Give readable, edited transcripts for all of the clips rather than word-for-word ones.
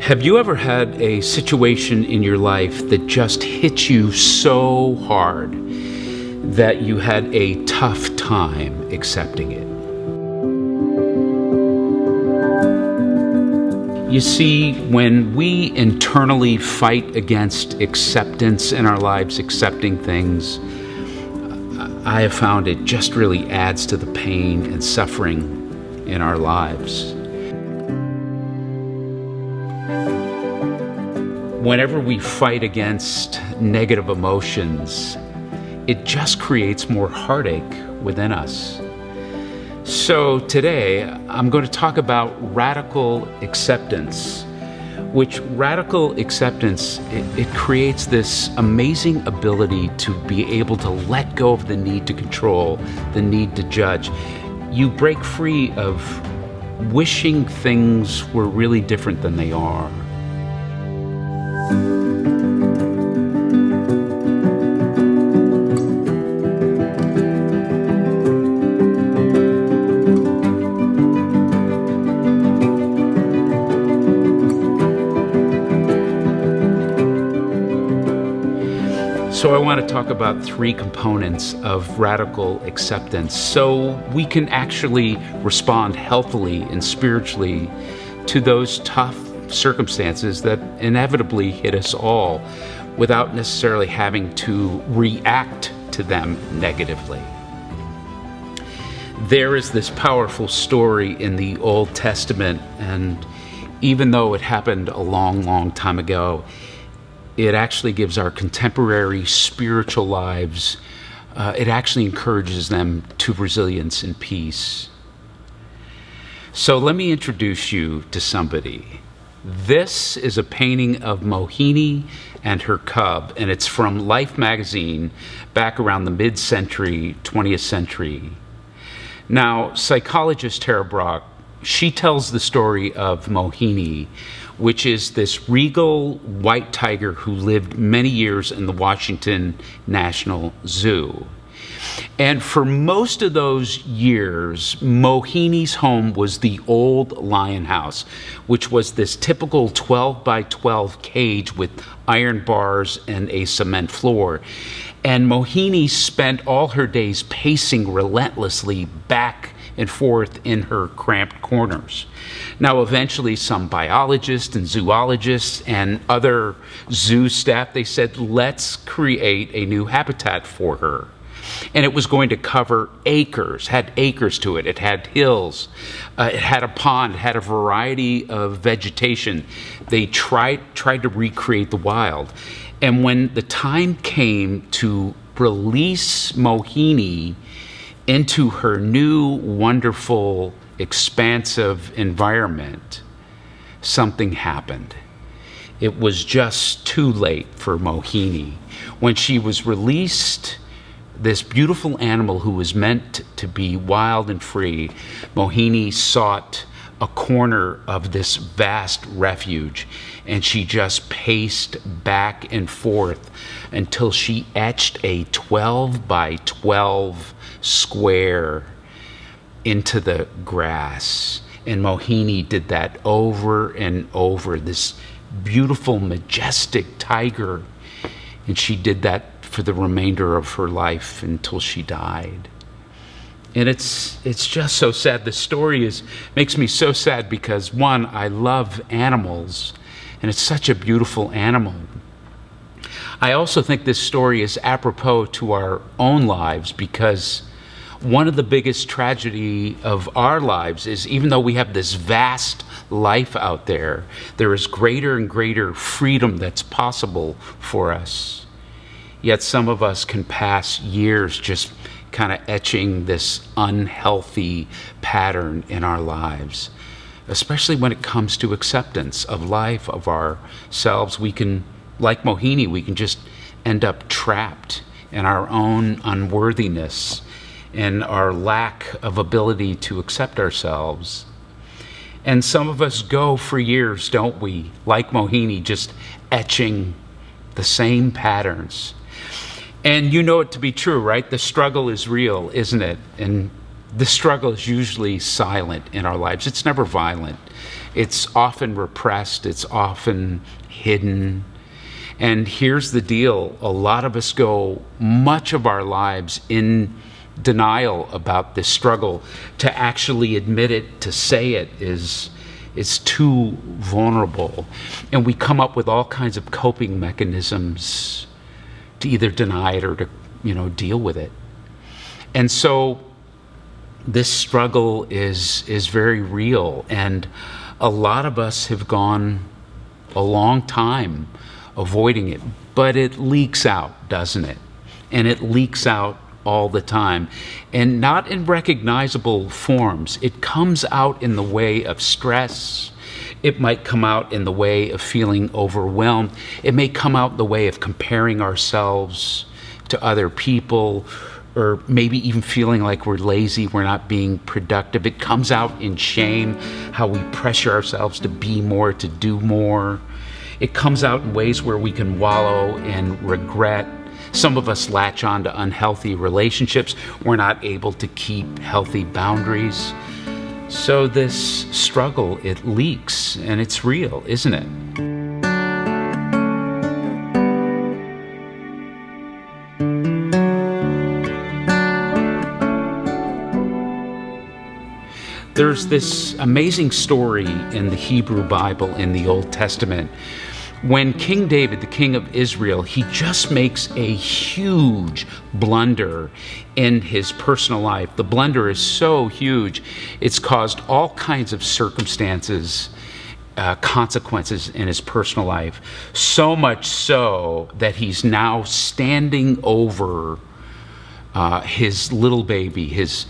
Have you ever had a situation in your life that just hit you so hard that you had a tough time accepting it? You see, when we internally fight against acceptance in our lives, accepting things, I have found it just really adds to the pain and suffering in our lives. Whenever we fight against negative emotions, it just creates more heartache within us. So today, I'm going to talk about radical acceptance, which radical acceptance, it creates this amazing ability to be able to let go of the need to control, the need to judge. You break free of wishing things were really different than they are. So I want to talk about three components of radical acceptance so we can actually respond healthily and spiritually to those tough circumstances that inevitably hit us all without necessarily having to react to them negatively. There is this powerful story in the Old Testament, and even though it happened a long, long time ago, it actually gives our contemporary spiritual lives, it actually encourages them to resilience and peace. So let me introduce you to somebody. This is a painting of Mohini and her cub, and it's from Life magazine back around the mid-century, 20th century. Now, psychologist Tara Brach, she tells the story of Mohini, which is this regal white tiger who lived many years in the Washington National Zoo. And for most of those years, Mohini's home was the old lion house, which was this typical 12 by 12 cage with iron bars and a cement floor. And Mohini spent all her days pacing relentlessly back and forth in her cramped corners. Now, eventually, some biologists and zoologists and other zoo staff, they said, let's create a new habitat for her. And it was going to cover acres, had acres to it. It had hills, it had a pond, it had a variety of vegetation. They tried to recreate the wild. And when the time came to release Mohini into her new, wonderful, expansive environment, something happened. It was just too late for Mohini. When she was released, this beautiful animal who was meant to be wild and free, Mohini sought a corner of this vast refuge, and she just paced back and forth until she etched a 12 by 12 square into the grass. And Mohini did that over and over, this beautiful, majestic tiger. And she did that for the remainder of her life until she died. And it's just so sad. The story makes me so sad because, one, I love animals, and it's such a beautiful animal. I also think this story is apropos to our own lives because one of the biggest tragedy of our lives is even though we have this vast life out there, there is greater and greater freedom that's possible for us. Yet some of us can pass years just kind of etching this unhealthy pattern in our lives, especially when it comes to acceptance of life, of ourselves. We can, like Mohini, we can just end up trapped in our own unworthiness and our lack of ability to accept ourselves. And some of us go for years, don't we, like Mohini, just etching the same patterns. And you know it to be true, right? The struggle is real, isn't it? And The struggle is usually silent in our lives. It's never violent. It's often repressed. It's often hidden. And here's the deal. A lot of us go much of our lives in denial about this struggle. To actually admit it, to say it is too vulnerable. And we come up with all kinds of coping mechanisms to either deny it or to, deal with it. And so this struggle is very real, and a lot of us have gone a long time avoiding it, but it leaks out, doesn't it? And it leaks out all the time, and not in recognizable forms. It comes out in the way of stress. It might come out in the way of feeling overwhelmed. It may come out in the way of comparing ourselves to other people, or maybe even feeling like we're lazy, we're not being productive. It comes out in shame, how we pressure ourselves to be more, to do more. It comes out in ways where we can wallow in regret. Some of us latch on to unhealthy relationships. We're not able to keep healthy boundaries. So this struggle, it leaks, and it's real, isn't it? There's this amazing story in the Hebrew Bible in the Old Testament. When King David, the king of Israel, he just makes a huge blunder in his personal life. The blunder is so huge, it's caused all kinds of circumstances, consequences in his personal life. So much so that he's now standing over his little baby, his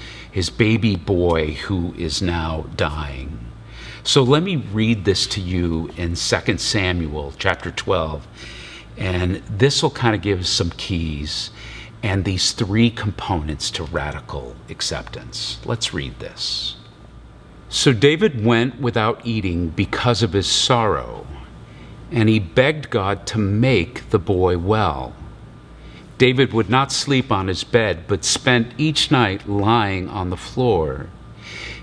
baby boy who is now dying. So let me read this to you in 2 Samuel chapter 12. And this will kind of give some keys and these three components to radical acceptance. Let's read this. So David went without eating because of his sorrow, and he begged God to make the boy well. David would not sleep on his bed, but spent each night lying on the floor.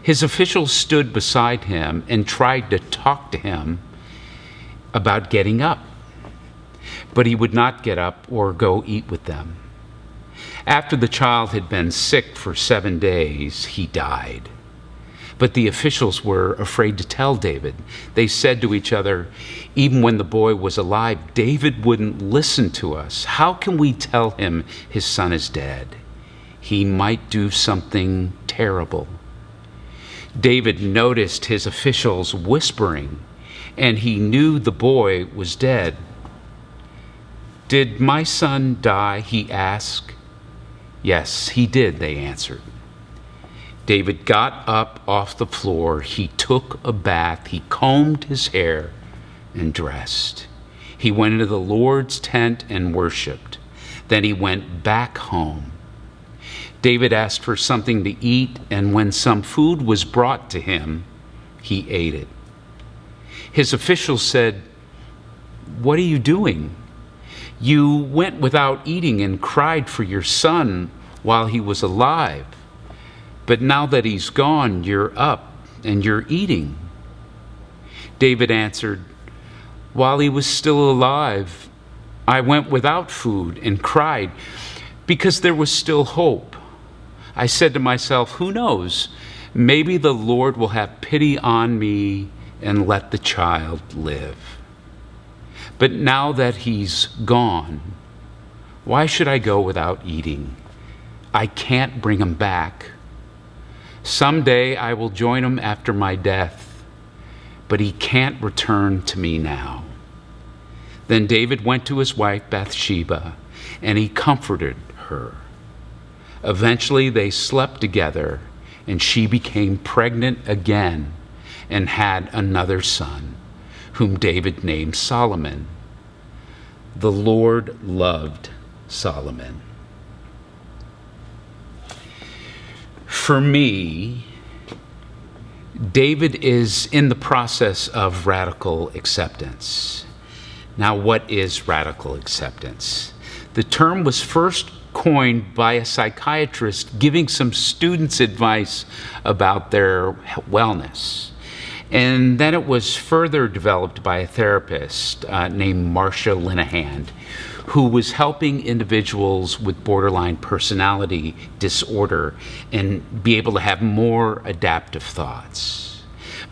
His officials stood beside him and tried to talk to him about getting up, but he would not get up or go eat with them. After the child had been sick for 7 days, he died. But the officials were afraid to tell David. They said to each other, even when the boy was alive, David wouldn't listen to us. How can we tell him his son is dead? He might do something terrible. David noticed his officials whispering, and he knew the boy was dead. Did my son die? He asked. Yes, he did, they answered. David got up off the floor, he took a bath, he combed his hair and dressed. He went into the Lord's tent and worshiped. Then he went back home. David asked for something to eat, and when some food was brought to him, he ate it. His officials said, "What are you doing? You went without eating and cried for your son while he was alive. But now that he's gone, you're up and you're eating." David answered, "While he was still alive, I went without food and cried because there was still hope. I said to myself, who knows? Maybe the Lord will have pity on me and let the child live. But now that he's gone, why should I go without eating? I can't bring him back. Someday I will join him after my death, but he can't return to me now." Then David went to his wife Bathsheba, and he comforted her. Eventually they slept together, and she became pregnant again and had another son, whom David named Solomon. The Lord loved Solomon. For me, David is in the process of radical acceptance. Now, what is radical acceptance? The term was first coined by a psychiatrist giving some students advice about their wellness. And then it was further developed by a therapist named Marcia Linehan, who was helping individuals with borderline personality disorder and be able to have more adaptive thoughts.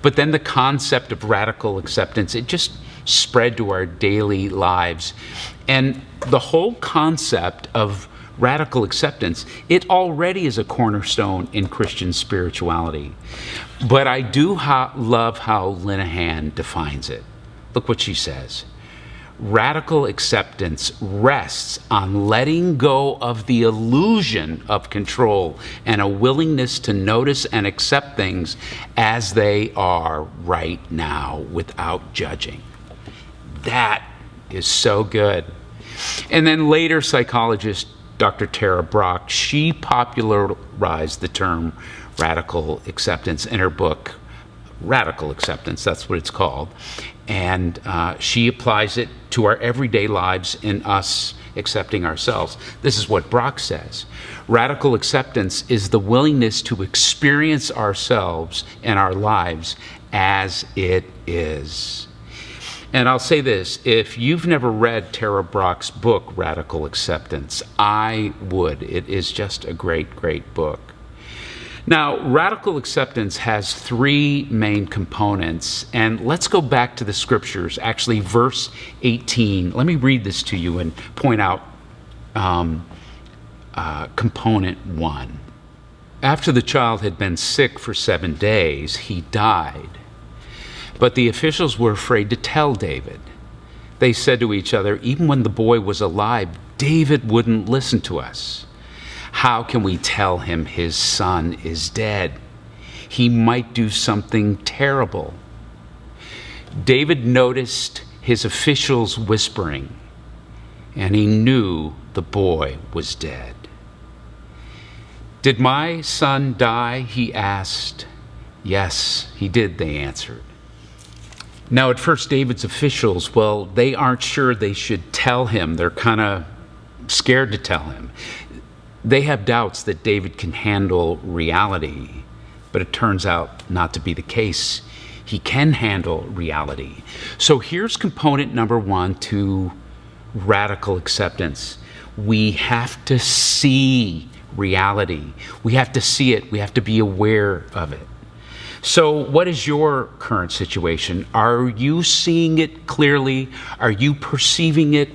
But then the concept of radical acceptance, it just spread to our daily lives. And the whole concept of radical acceptance, it already is a cornerstone in Christian spirituality. But I do love how Linehan defines it. Look what she says. Radical acceptance rests on letting go of the illusion of control and a willingness to notice and accept things as they are right now without judging. That is so good. And then later, psychologist Dr. Tara Brach, she popularized the term radical acceptance in her book, Radical Acceptance, that's what it's called. And she applies it to our everyday lives in us accepting ourselves. This is what Brach says. Radical acceptance is the willingness to experience ourselves and our lives as it is. And I'll say this, if you've never read Tara Brach's book, Radical Acceptance, I would. It is just a great, great book. Now, radical acceptance has three main components, and let's go back to the scriptures, actually verse 18. Let me read this to you and point out component 1. After the child had been sick for 7 days, he died. But the officials were afraid to tell David. They said to each other, even when the boy was alive, David wouldn't listen to us. How can we tell him his son is dead? He might do something terrible. David noticed his officials whispering, and he knew the boy was dead. Did my son die? He asked. Yes, he did, they answered. Now, at first, David's officials, well, they aren't sure they should tell him. They're kind of scared to tell him. They have doubts that David can handle reality, but it turns out not to be the case. He can handle reality. So here's component number 1 to radical acceptance. We have to see reality. We have to see it. We have to be aware of it. So what is your current situation? Are you seeing it clearly? Are you perceiving it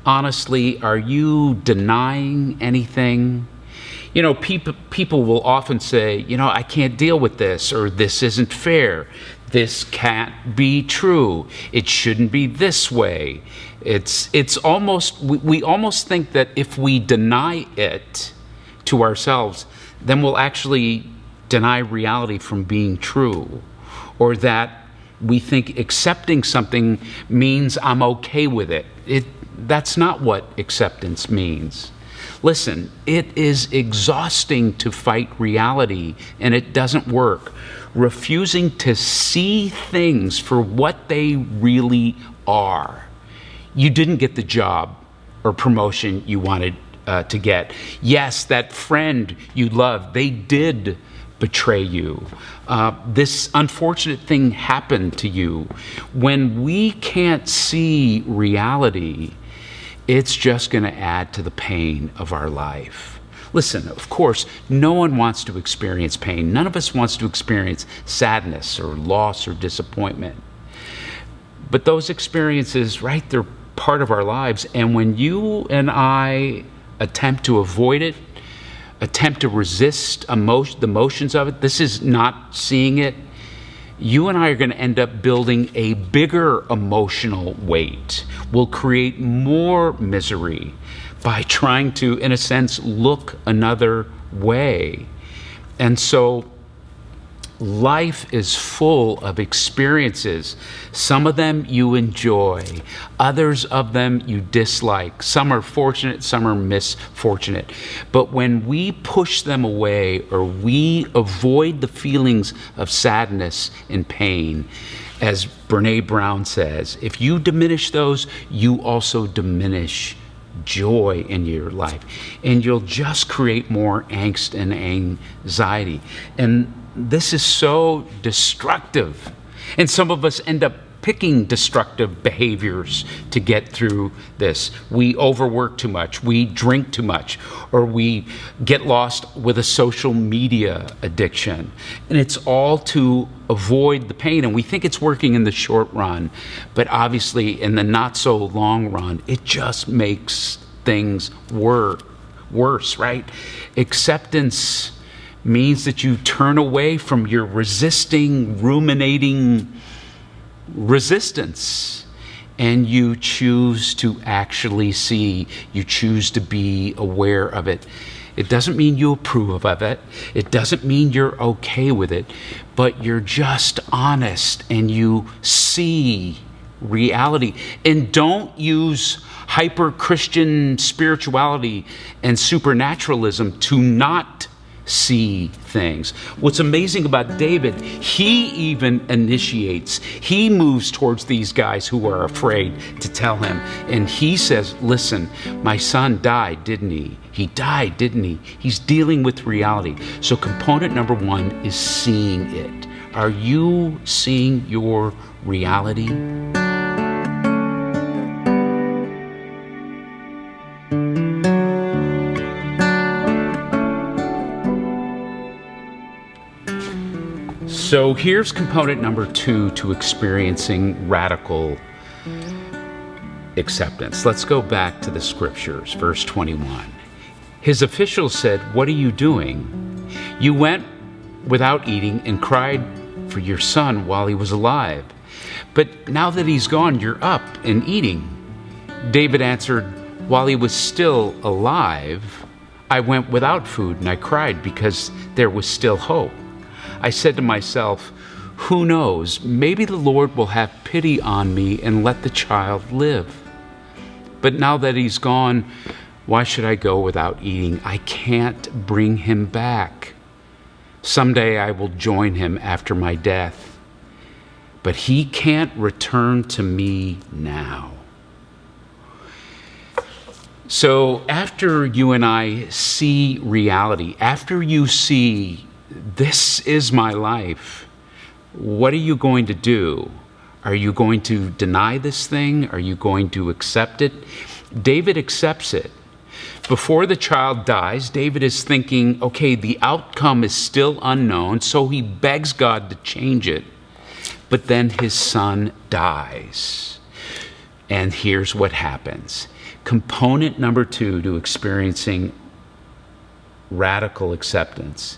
honestly? Are you denying anything? You know, people will often say, you know, I can't deal with this, or this isn't fair. This can't be true. It shouldn't be this way. It's almost, we almost think that if we deny it to ourselves, then we'll actually deny reality from being true, or that we think accepting something means I'm okay with it. That's not what acceptance means. Listen, it is exhausting to fight reality, and it doesn't work. Refusing to see things for what they really are. You didn't get the job or promotion you wanted to get. Yes, that friend you loved, they did betray you. This unfortunate thing happened to you. When we can't see reality, it's just going to add to the pain of our life. Listen, of course, no one wants to experience pain. None of us wants to experience sadness or loss or disappointment. But those experiences, right, they're part of our lives. And when you and I attempt to avoid it, attempt to resist the emotions of it, this is not seeing it, you and I are going to end up building a bigger emotional weight. We'll create more misery by trying to, in a sense, look another way. And so life is full of experiences. Some of them you enjoy, others of them you dislike. Some are fortunate, some are misfortunate. But when we push them away, or we avoid the feelings of sadness and pain, as Brene Brown says, if you diminish those, you also diminish joy in your life. And you'll just create more angst and anxiety. And this is so destructive. And some of us end up picking destructive behaviors to get through this. We overwork too much, we drink too much, or we get lost with a social media addiction. And it's all to avoid the pain. And we think it's working in the short run, but obviously in the not so long run, it just makes things worse, right? Acceptance means that you turn away from your resisting, ruminating resistance, and you choose to actually see, you choose to be aware of it. It doesn't mean you approve of it. It doesn't mean you're okay with it, but you're just honest and you see reality. And don't use hyper-Christian spirituality and supernaturalism to not see things. What's amazing about David, he even initiates, he moves towards these guys who are afraid to tell him. And he says, listen, my son died, didn't he? He died, didn't he? He's dealing with reality. So component number one is seeing it. Are you seeing your reality? So here's component number two to experiencing radical acceptance. Let's go back to the scriptures, verse 21. His officials said, "What are you doing? You went without eating and cried for your son while he was alive. But now that he's gone, you're up and eating." David answered, "While he was still alive, I went without food and I cried because there was still hope. I said to myself, who knows, maybe the Lord will have pity on me and let the child live. But now that he's gone, why should I go without eating? I can't bring him back. Someday I will join him after my death, but he can't return to me now." So after you and I see reality, after you see this is my life, what are you going to do? Are you going to deny this thing? Are you going to accept it? David accepts it. Before the child dies, David is thinking, okay, the outcome is still unknown, so he begs God to change it. But then his son dies. And here's what happens. Component number two to experiencing radical acceptance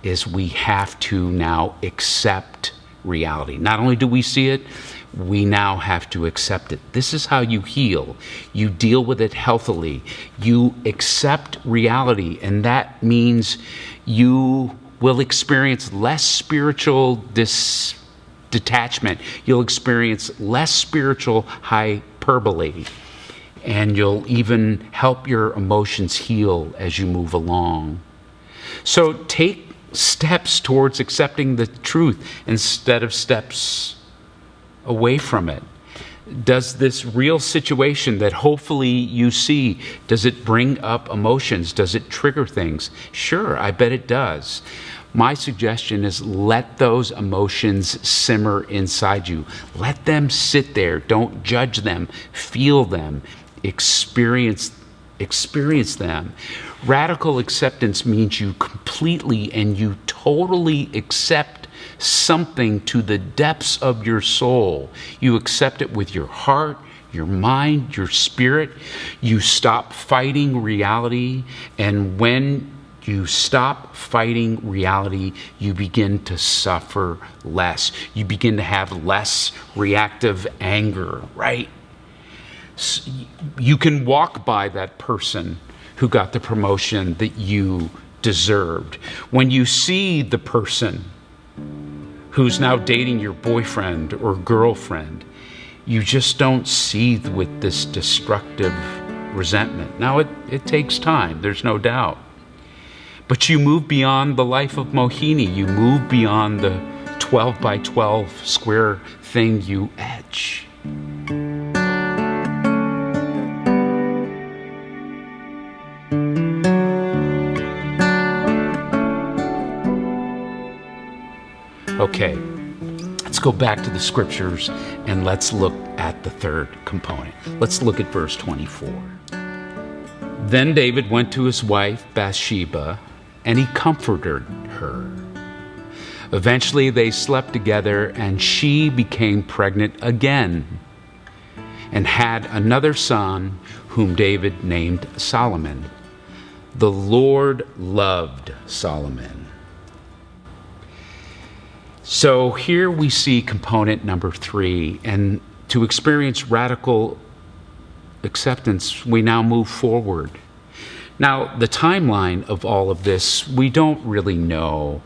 is we have to now accept reality. Not only do we see it, we now have to accept it. This is how you heal. You deal with it healthily. You accept reality, and that means you will experience less spiritual detachment. You'll experience less spiritual hyperbole, and you'll even help your emotions heal as you move along. So take steps towards accepting the truth instead of steps away from it. Does this real situation that hopefully you see, does it bring up emotions? Does it trigger things? Sure, I bet it does. My suggestion is let those emotions simmer inside you. Let them sit there. Don't judge them. Feel them. Experience them. Radical acceptance means you completely and you totally accept something to the depths of your soul. You accept it with your heart, your mind, your spirit. You stop fighting reality, and when you stop fighting reality, you begin to suffer less. You begin to have less reactive anger, right? You can walk by that person who got the promotion that you deserved. When you see the person who's now dating your boyfriend or girlfriend, you just don't seethe with this destructive resentment. Now, it takes time, there's no doubt. But you move beyond the life of Mohini. You move beyond the 12 by 12 square thing you etch. Okay, let's go back to the scriptures and let's look at the third component. Let's look at verse 24. Then David went to his wife Bathsheba, and he comforted her. Eventually they slept together, and she became pregnant again and had another son whom David named Solomon. The Lord loved Solomon. So here we see component number 3, and to experience radical acceptance, we now move forward. Now, the timeline of all of this, we don't really know,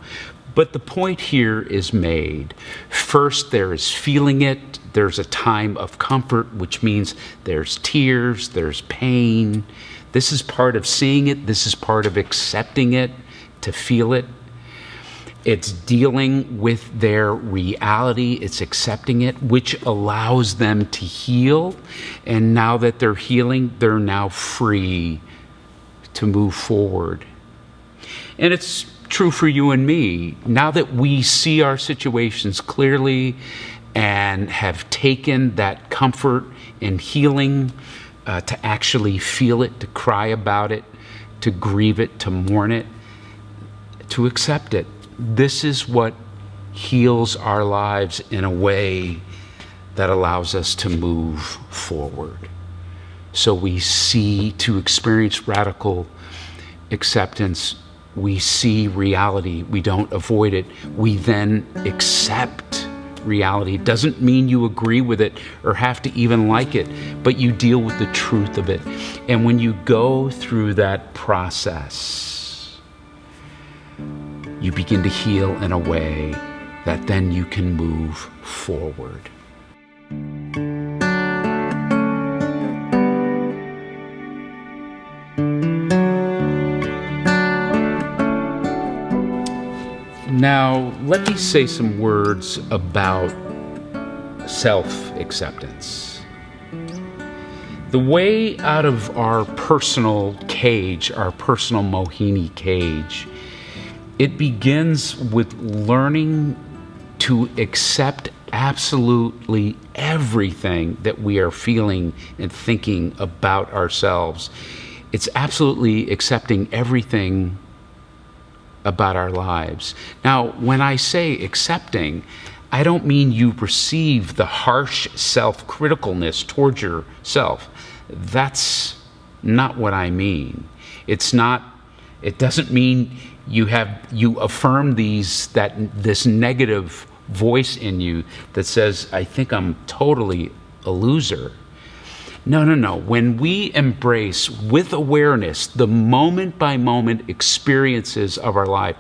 but the point here is made. First, there is feeling it. There's a time of comfort, which means there's tears, there's pain. This is part of seeing it. This is part of accepting it, to feel it. It's dealing with their reality. It's accepting it, which allows them to heal. And now that they're healing, they're now free to move forward. And it's true for you and me. Now that we see our situations clearly and have taken that comfort and healing to actually feel it, to cry about it, to grieve it, to mourn it, to accept it. This is what heals our lives in a way that allows us to move forward. So we see, to experience radical acceptance, we see reality. We don't avoid it. We then accept reality. It doesn't mean you agree with it or have to even like it, but you deal with the truth of it. And when you go through that process, you begin to heal in a way that then you can move forward. Now, let me say some words about self-acceptance. The way out of our personal cage, our personal Mohini cage, it begins with learning to accept absolutely everything that we are feeling and thinking about ourselves. It's absolutely accepting everything about our lives. Now, when I say accepting, I don't mean you receive the harsh self-criticalness towards yourself. That's not what I mean. It doesn't mean you affirm this negative voice in you that says, I think I'm totally a loser. No. When we embrace with awareness the moment by moment experiences of our life,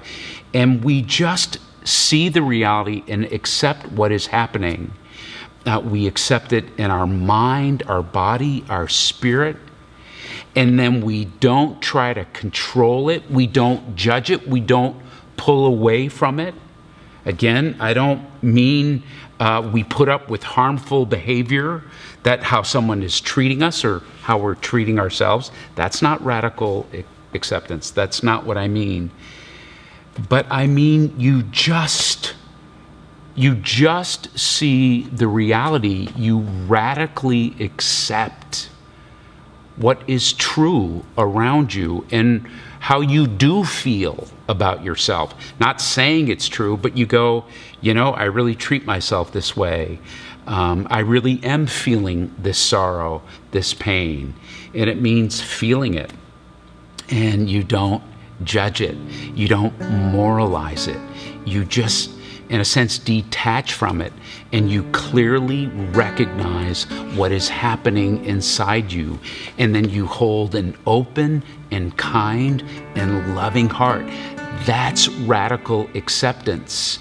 and we just see the reality and accept what is happening, we accept it in our mind, our body, our spirit, and then we don't try to control it. We don't judge it. We don't pull away from it. Again, I don't mean we put up with harmful behavior, that how someone is treating us or how we're treating ourselves. That's not radical acceptance. That's not what I mean. But I mean you just see the reality. You radically accept what is true around you and how you do feel about yourself. Not saying it's true, but you go, I really treat myself this way. I really am feeling this sorrow, this pain. And it means feeling it. And you don't judge it. You don't moralize it. You just, in a sense, detach from it. And you clearly recognize what is happening inside you. And then you hold an open and kind and loving heart. That's radical acceptance.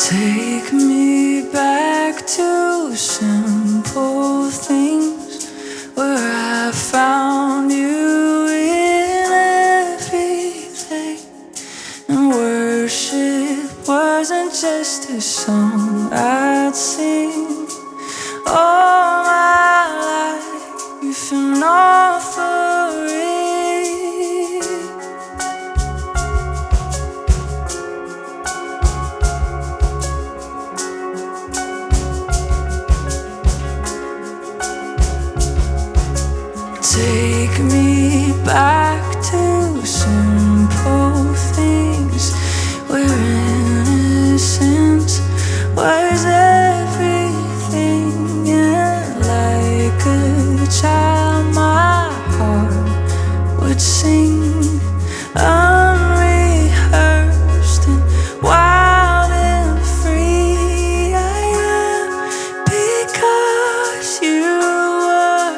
Take me back to simple things where I Take me back to simple things where innocence was everything, and like a child my heart would sing unrehearsed and wild and free. I am because you were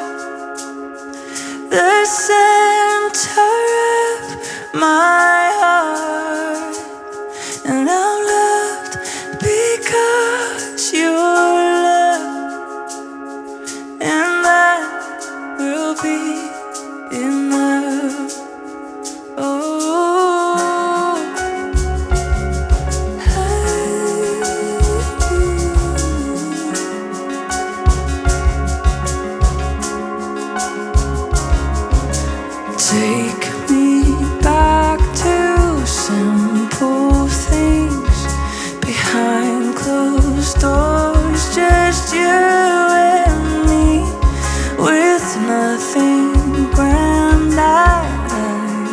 the center of my heart, and I'm loved because you're loved, and that will be enough. Take me back to simple things behind closed doors, just you and me, with nothing grand that I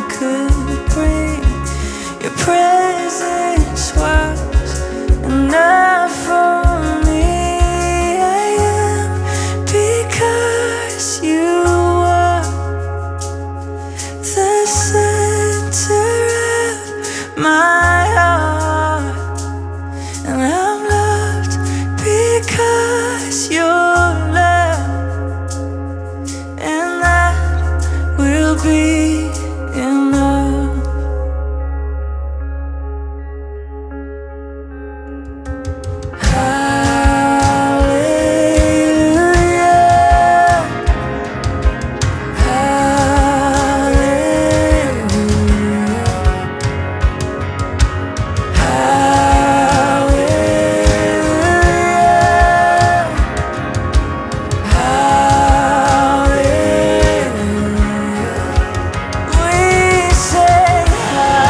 could bring. Your presence was enough for me. I am because you were the center of my heart, and I'm loved because you're loved, and that will be enough. Hallelujah, hallelujah, hallelujah, hallelujah. We say hallelujah,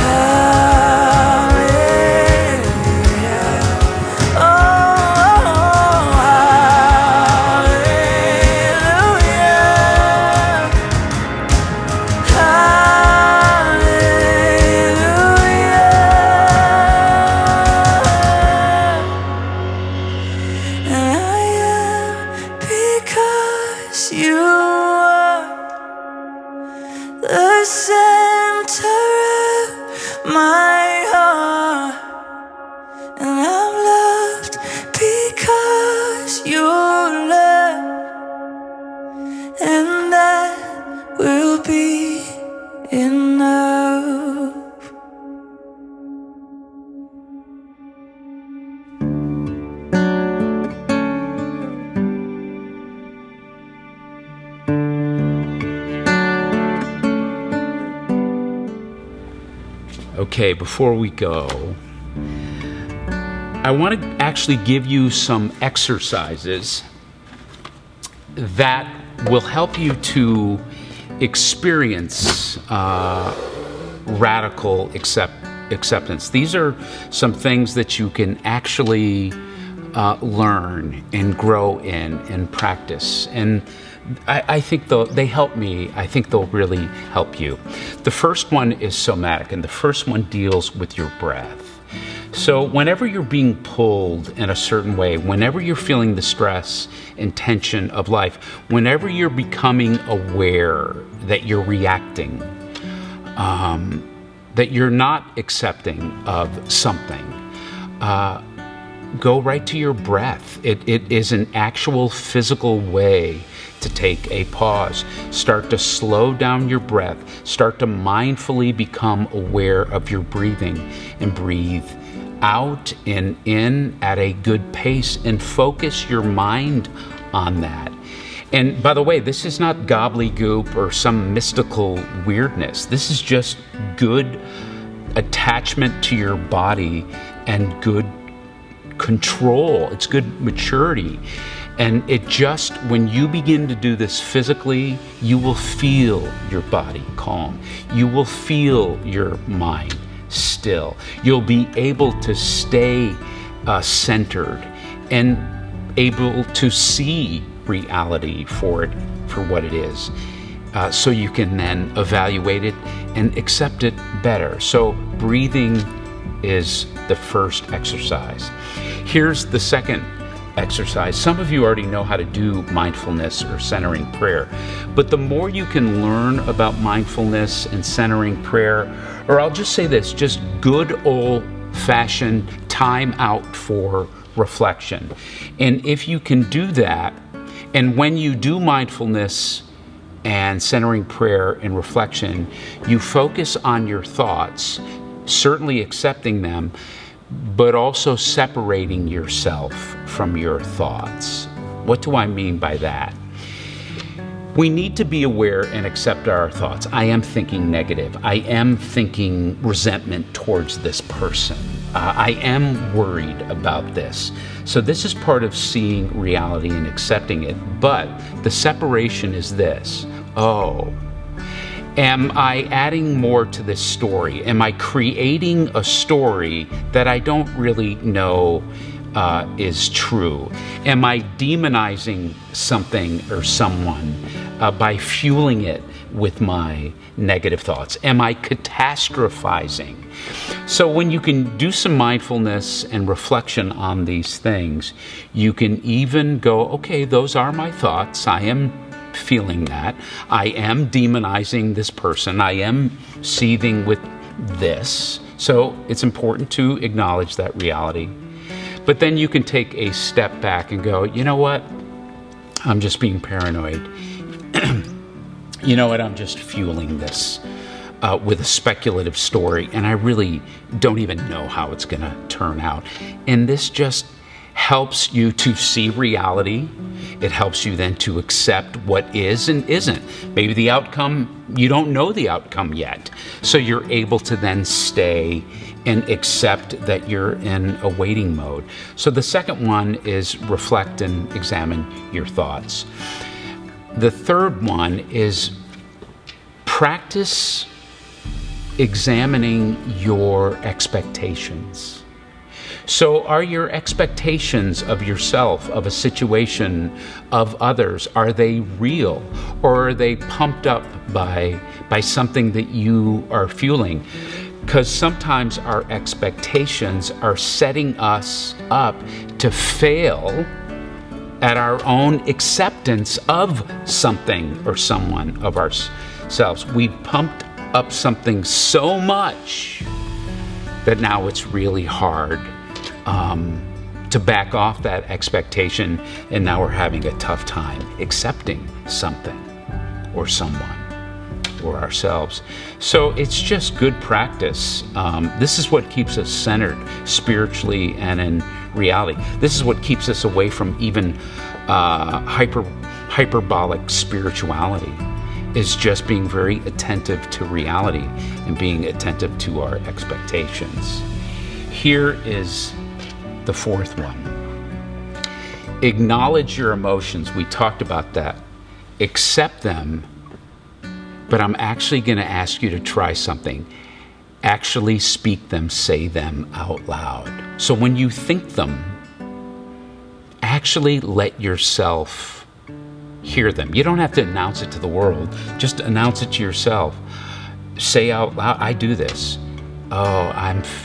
hallelujah. Oh, hallelujah, hallelujah. And I am because you are the center of my heart, and I'm loved because you're loved, and that will be enough. Okay, before we go, I want to actually give you some exercises that will help you to experience radical acceptance. These are some things that you can actually learn and grow in and practice. And I think they help me. I think they'll really help you. The first one is somatic, and the first one deals with your breath. So whenever you're being pulled in a certain way, whenever you're feeling the stress and tension of life, whenever you're becoming aware that you're reacting, that you're not accepting of something, go right to your breath. It is an actual physical way to take a pause. Start to slow down your breath. Start to mindfully become aware of your breathing, and breathe out and in at a good pace, and focus your mind on that. And by the way, this is not gobbledygook or some mystical weirdness. This is just good attachment to your body and good control. It's good maturity. And it just, when you begin to do this physically, you will feel your body calm. You will feel your mind still. You'll be able to stay centered and able to see reality for what it is. So you can then evaluate it and accept it better. So breathing is the first exercise. Here's the second exercise. Some of you already know how to do mindfulness or centering prayer, but the more you can learn about mindfulness and centering prayer, or I'll just say this, just good old-fashioned time out for reflection. And if you can do that, and when you do mindfulness and centering prayer and reflection, you focus on your thoughts, certainly accepting them, but also separating yourself from your thoughts. What do I mean by that? We need to be aware and accept our thoughts. I am thinking negative. I am thinking resentment towards this person. I am worried about this. So this is part of seeing reality and accepting it. But the separation is this. Oh, am I adding more to this story? Am I creating a story that I don't really know is true? Am I demonizing something or someone by fueling it with my negative thoughts? Am I catastrophizing? So when you can do some mindfulness and reflection on these things, you can even go, okay, those are my thoughts. I am feeling that. I am demonizing this person. I am seething with this. So it's important to acknowledge that reality. But then you can take a step back and go, you know what? I'm just being paranoid. You know what? I'm just fueling this with a speculative story, and I really don't even know how it's going to turn out. And this just helps you to see reality. It helps you then to accept what is and isn't. Maybe the outcome, you don't know the outcome yet. So you're able to then stay and accept that you're in a waiting mode. So the second one is reflect and examine your thoughts. The third one is practice examining your expectations. So are your expectations of yourself, of a situation, of others, are they real, or are they pumped up by something that you are fueling? Because sometimes our expectations are setting us up to fail at our own acceptance of something or someone, of ourselves. We've pumped up something so much that now it's really hard to back off that expectation, and now we're having a tough time accepting something or someone or ourselves. So it's just good practice. This is what keeps us centered spiritually and in reality. This is what keeps us away from even hyperbolic spirituality, is just being very attentive to reality and being attentive to our expectations. Here is the fourth one. Acknowledge your emotions. We talked about that. Accept them, but I'm actually going to ask you to try something. Actually speak them, say them out loud. So when you think them, actually let yourself hear them. You don't have to announce it to the world. Just announce it to yourself. Say out loud, I do this. Oh,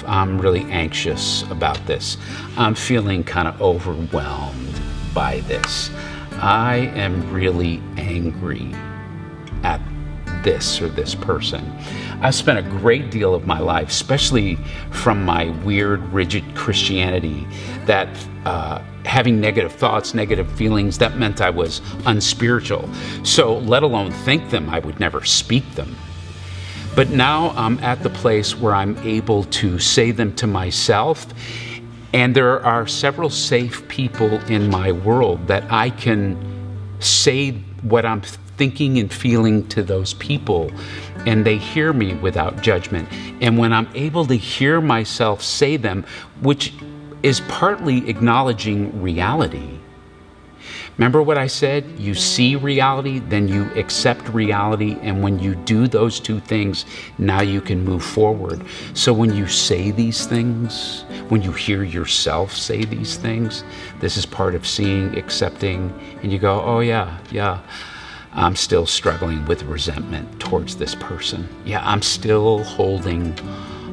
I'm really anxious about this. I'm feeling kind of overwhelmed by this. I am really angry at this or this person. I've spent a great deal of my life, especially from my weird, rigid Christianity, that having negative thoughts, negative feelings, that meant I was unspiritual. So let alone think them, I would never speak them. But now I'm at the place where I'm able to say them to myself, and there are several safe people in my world that I can say what I'm thinking and feeling to those people, and they hear me without judgment. And when I'm able to hear myself say them, which is partly acknowledging reality, Remember what I said? You see reality, then you accept reality. And when you do those two things, now you can move forward. So when you say these things, when you hear yourself say these things, this is part of seeing, accepting, and you go, oh yeah, I'm still struggling with resentment towards this person. Yeah, I'm still holding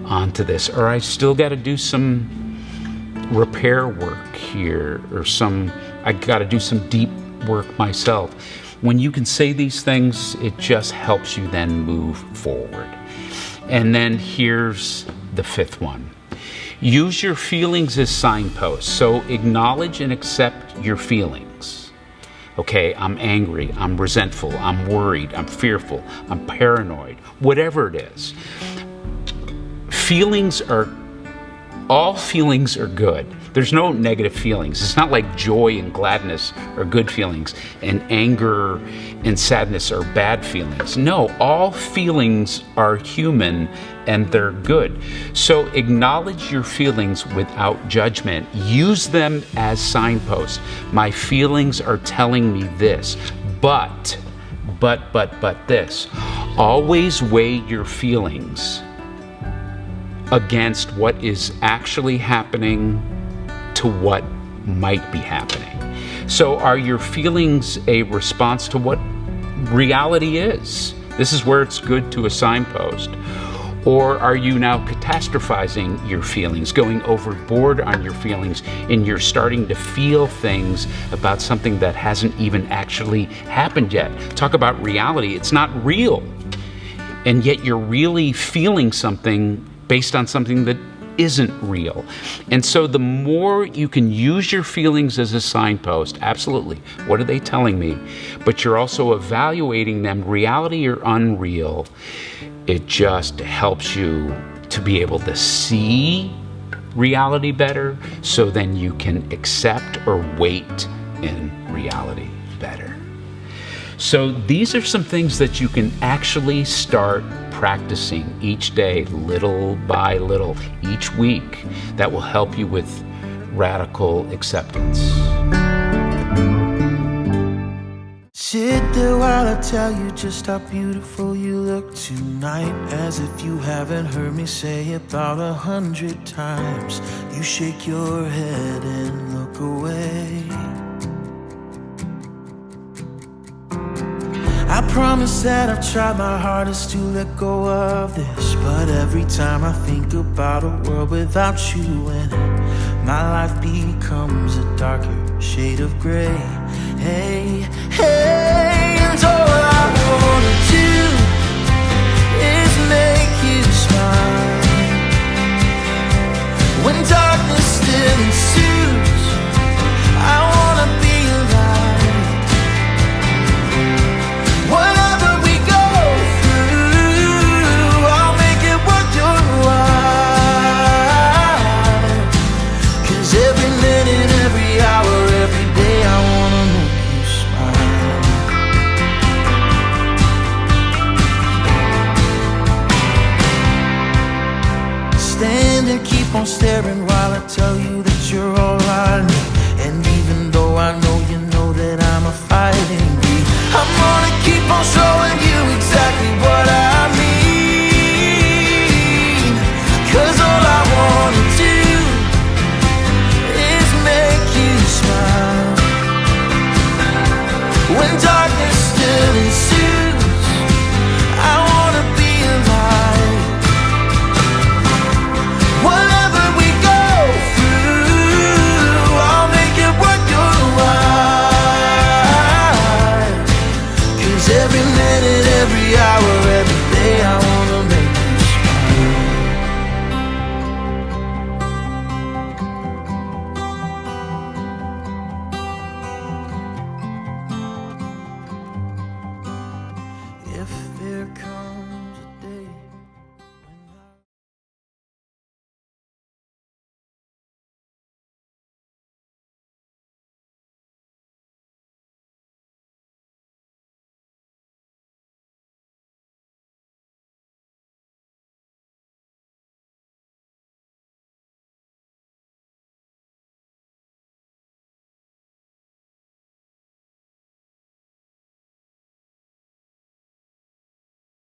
on to this, or I still got to do some repair work here, or I got to do some deep work myself. When you can say these things, it just helps you then move forward. And then here's the fifth one. Use your feelings as signposts. So acknowledge and accept your feelings. Okay, I'm angry, I'm resentful, I'm worried, I'm fearful, I'm paranoid, whatever it is. All feelings are good. There's no negative feelings. It's not like joy and gladness are good feelings and anger and sadness are bad feelings. No, all feelings are human and they're good. So acknowledge your feelings without judgment. Use them as signposts. My feelings are telling me this, but this. Always weigh your feelings against what is actually happening to what might be happening. So are your feelings a response to what reality is? This is where it's good to a signpost. Or are you now catastrophizing your feelings, going overboard on your feelings, and you're starting to feel things about something that hasn't even actually happened yet? Talk about reality. It's not real. And yet you're really feeling something based on something that isn't real. And so the more you can use your feelings as a signpost, absolutely, what are they telling me? But you're also evaluating them, reality or unreal. It just helps you to be able to see reality better, so then you can accept or wait in reality better. So these are some things that you can actually start practicing each day, little by little, each week, that will help you with radical acceptance. Sit there while I tell you just how beautiful you look tonight. As if you haven't heard me say about 100 times. You shake your head and look away. I promise that I've tried my hardest to let go of this, but every time I think about a world without you in it, my life becomes a darker shade of gray. Hey, hey, and all I wanna do is make you smile when darkness still ensues.